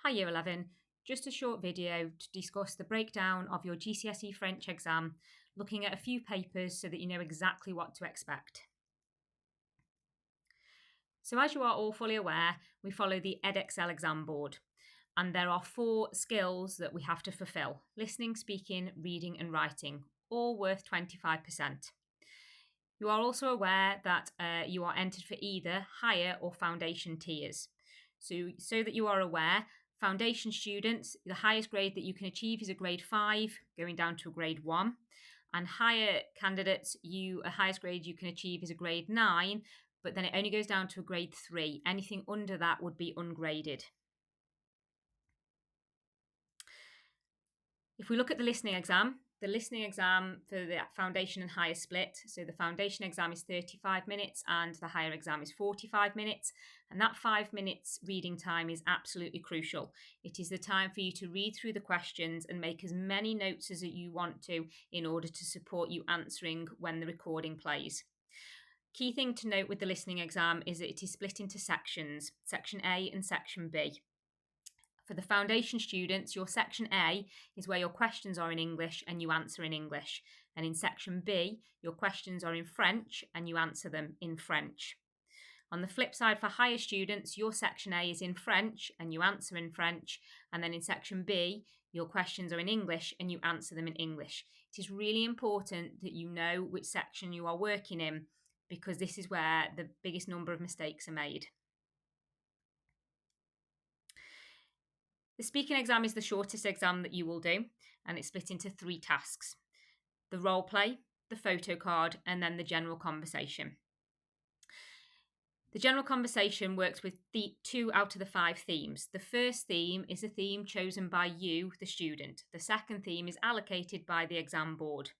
Hi Year 11, just a short video to discuss the breakdown of your GCSE French exam, looking at a few papers so that you know exactly what to expect. So as you are all fully aware, we follow the Edexcel exam board, and there are 4 skills that we have to fulfill: listening, speaking, reading and writing, all worth 25%. You are also aware that you are entered for either higher or foundation tiers. So that you are aware, foundation students, the highest grade that you can achieve is a grade 5, going down to a grade 1. And higher candidates, a highest grade you can achieve is a grade 9, but then it only goes down to a grade 3. Anything under that would be ungraded. If we look at the listening exam for the foundation and higher split, so the foundation exam is 35 minutes and the higher exam is 45 minutes. And that 5 minutes reading time is absolutely crucial. It is the time for you to read through the questions and make as many notes as you want to in order to support you answering when the recording plays. Key thing to note with the listening exam is that it is split into sections, Section A and Section B. For the foundation students, your Section A is where your questions are in English and you answer in English. And in Section B, your questions are in French and you answer them in French. On the flip side, for higher students, your Section A is in French and you answer in French. And then in Section B, your questions are in English and you answer them in English. It is really important that you know which section you are working in, because this is where the biggest number of mistakes are made. The speaking exam is the shortest exam that you will do, and it's split into 3 tasks: the role play, the photo card, and then the general conversation. The general conversation works with 2 out of the 5 themes. The first theme is a theme chosen by you, the student. The second theme is allocated by the exam board.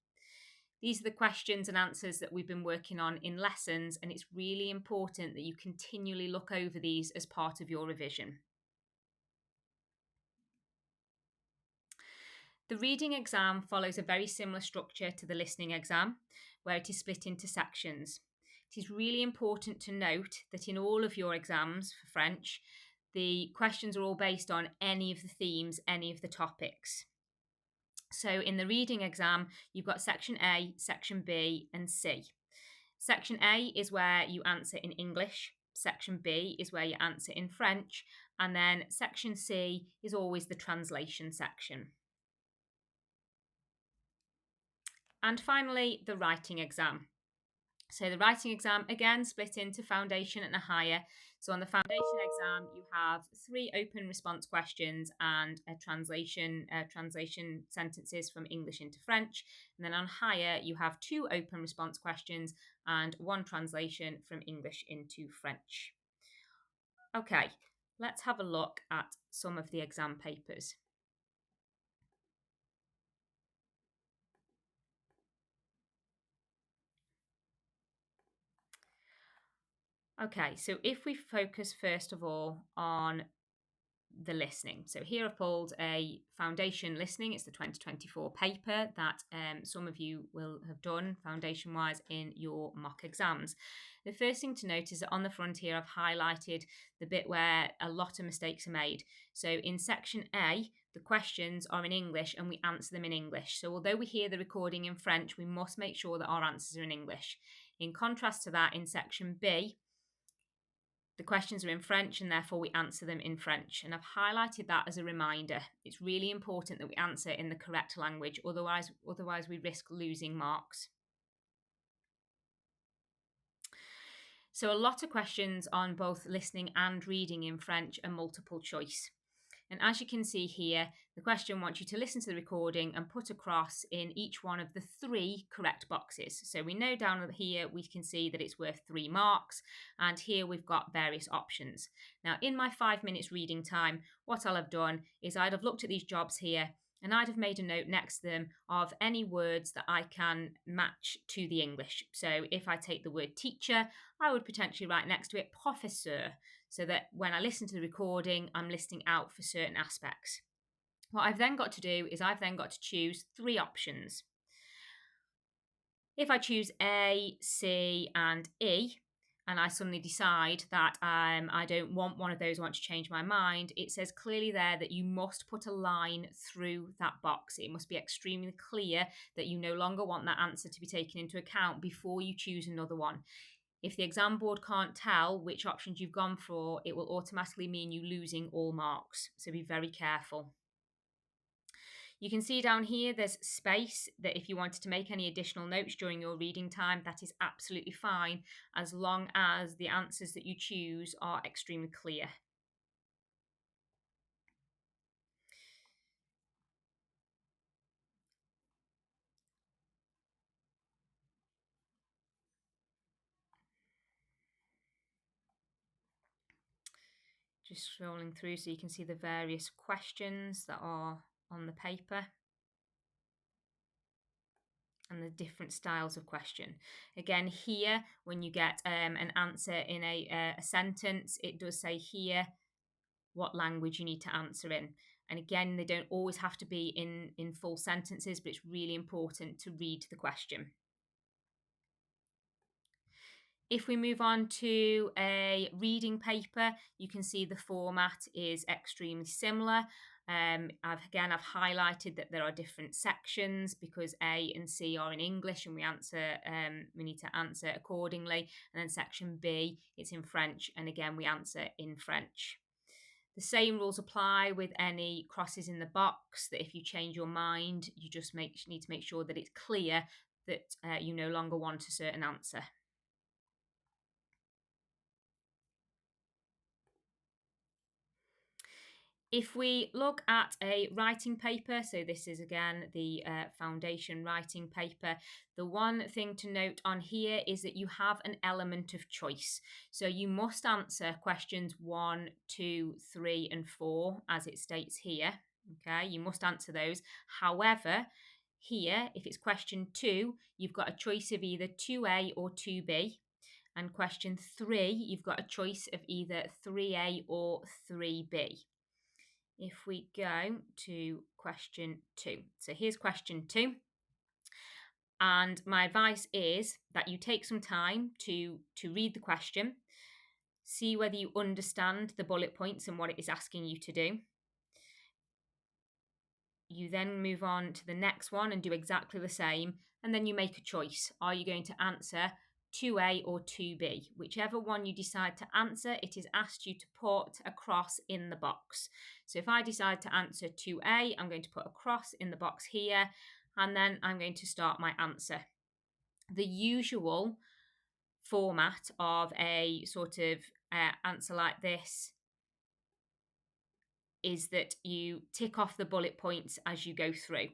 These are the questions and answers that we've been working on in lessons, and it's really important that you continually look over these as part of your revision. The reading exam follows a very similar structure to the listening exam, where it is split into sections. It is really important to note that in all of your exams for French, the questions are all based on any of the themes, any of the topics. So in the reading exam, you've got Section A, Section B, and C. Section A is where you answer in English, Section B is where you answer in French, and then Section C is always the translation section. And finally, the writing exam. So the writing exam, again, split into foundation and a higher. So on the foundation exam, you have 3 open response questions and a translation sentences from English into French. And then on higher, you have 2 open response questions and 1 translation from English into French. Okay, let's have a look at some of the exam papers. Okay, so if we focus first of all on the listening. So here I've pulled a foundation listening. It's the 2024 paper that some of you will have done foundation wise in your mock exams. The first thing to note is that on the front here I've highlighted the bit where a lot of mistakes are made. So in Section A, the questions are in English and we answer them in English. So although we hear the recording in French, we must make sure that our answers are in English. In contrast to that, in Section B, the questions are in French and therefore we answer them in French. And I've highlighted that as a reminder. It's really important that we answer in the correct language, otherwise we risk losing marks. So a lot of questions on both listening and reading in French are multiple choice. And as you can see here, the question wants you to listen to the recording and put across in each one of the 3 correct boxes. So we know down here we can see that it's worth 3 marks, and here we've got various options. Now in my 5 minutes reading time, what I'll have done is I'd have looked at these jobs here and I'd have made a note next to them of any words that I can match to the English. So if I take the word teacher, I would potentially write next to it professeur, so that when I listen to the recording, I'm listening out for certain aspects. What I've then got to do is I've then got to choose 3 options. If I choose A, C, and E, and I suddenly decide that I don't want one of those, I want to change my mind, it says clearly there that you must put a line through that box. It must be extremely clear that you no longer want that answer to be taken into account before you choose another one. If the exam board can't tell which options you've gone for, it will automatically mean you losing all marks. So be very careful. You can see down here there's space that if you wanted to make any additional notes during your reading time, that is absolutely fine, as long as the answers that you choose are extremely clear. Just scrolling through so you can see the various questions that are on the paper and the different styles of question. Again, here, when you get an answer in a sentence, it does say here what language you need to answer in. And again, they don't always have to be in full sentences, but it's really important to read the question. If we move on to a reading paper, you can see the format is extremely similar. I've highlighted that there are different sections because A and C are in English and we need to answer accordingly. And then section B, it's in French, and again, we answer in French. The same rules apply with any crosses in the box, that if you change your mind, you just need to make sure that it's clear that you no longer want a certain answer. If we look at a writing paper, so this is again the foundation writing paper, the one thing to note on here is that you have an element of choice. So you must answer questions 1, 2, 3, and 4 as it states here. Okay, you must answer those. However, here, if it's question 2, you've got a choice of either 2A or 2B. And question 3, you've got a choice of either 3A or 3B. If we go to question 2. So here's question 2. And my advice is that you take some time to read the question, see whether you understand the bullet points and what it is asking you to do. You then move on to the next one and do exactly the same. And then you make a choice. Are you going to answer 2A or 2B? Whichever one you decide to answer, it is asked you to put a cross in the box. So if I decide to answer 2A, I'm going to put a cross in the box here, and then I'm going to start my answer. The usual format of a sort of answer like this is that you tick off the bullet points as you go through.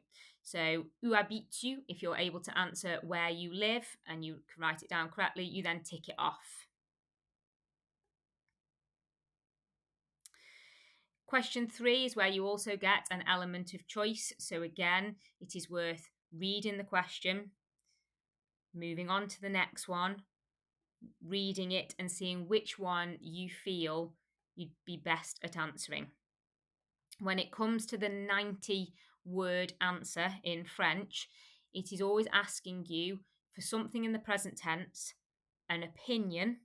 So, où habites-tu? If you're able to answer where you live and you can write it down correctly, you then tick it off. Question 3 is where you also get an element of choice. So again, it is worth reading the question, moving on to the next one, reading it and seeing which one you feel you'd be best at answering. When it comes to the 90-word answer in French, it is always asking you for something in the present tense, an opinion,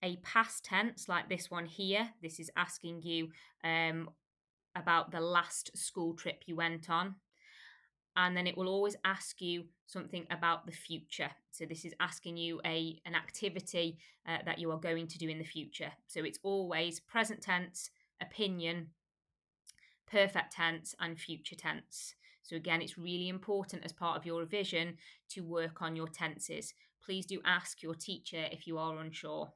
a past tense like this one here. This is asking you about the last school trip you went on. And then it will always ask you something about the future. So this is asking you an activity that you are going to do in the future. So it's always present tense, opinion, perfect tense, and future tense. So again, it's really important as part of your revision to work on your tenses. Please do ask your teacher if you are unsure.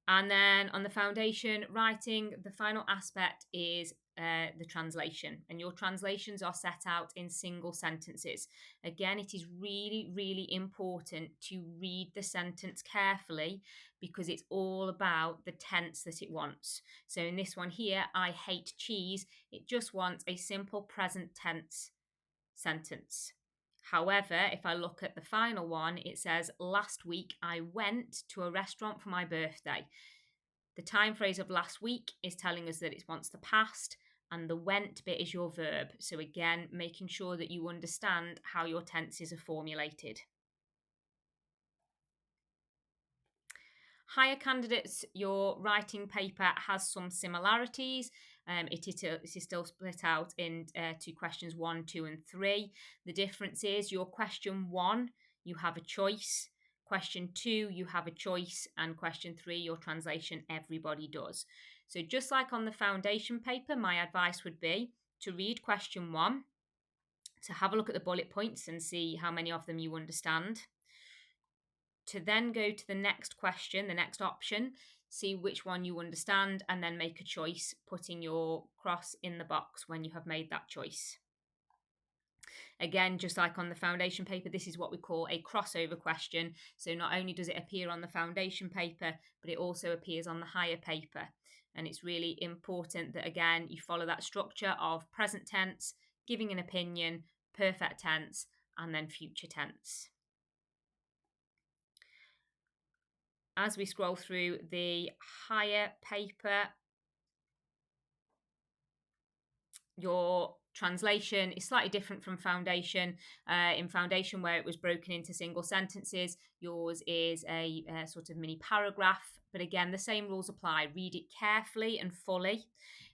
And then on the foundation writing, the final aspect is the translation. And your translations are set out in single sentences. Again, it is really, really important to read the sentence carefully because it's all about the tense that it wants. So in this one here, I hate cheese, it just wants a simple present tense sentence. However, if I look at the final one, it says, last week I went to a restaurant for my birthday. The time phrase of last week is telling us that it wants the past, and the went bit is your verb. So again, making sure that you understand how your tenses are formulated. Higher candidates, your writing paper has some similarities. It is still split out into questions 1, 2, and 3. The difference is your question 1, you have a choice. Question 2, you have a choice. And question 3, your translation, everybody does. So just like on the foundation paper, my advice would be to read question 1, to have a look at the bullet points and see how many of them you understand, to then go to the next question, the next option, see which one you understand, and then make a choice, putting your cross in the box when you have made that choice. Again, just like on the foundation paper, this is what we call a crossover question. So not only does it appear on the foundation paper, but it also appears on the higher paper. And it's really important that, again, you follow that structure of present tense, giving an opinion, perfect tense, and then future tense. As we scroll through the higher paper, your translation is slightly different from foundation. In foundation, where it was broken into single sentences, yours is a sort of mini paragraph. But again, the same rules apply. Read it carefully and fully.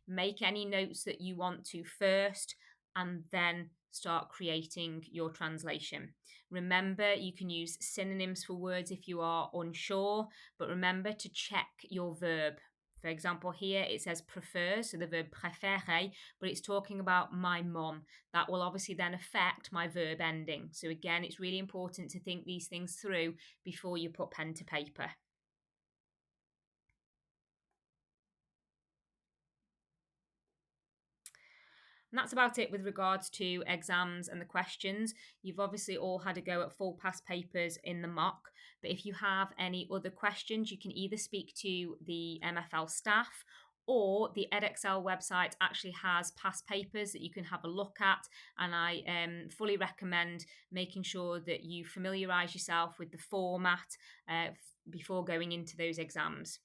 Make any notes that you want to first, and then start creating your translation. Remember, you can use synonyms for words if you are unsure, but remember to check your verb. For example, here it says prefer, so the verb préférer, but it's talking about my mom. That will obviously then affect my verb ending. So again, it's really important to think these things through before you put pen to paper. And that's about it with regards to exams and the questions. You've obviously all had a go at full past papers in the mock, but if you have any other questions, you can either speak to the MFL staff, or the Edexcel website actually has past papers that you can have a look at. And I fully recommend making sure that you familiarise yourself with the format before going into those exams.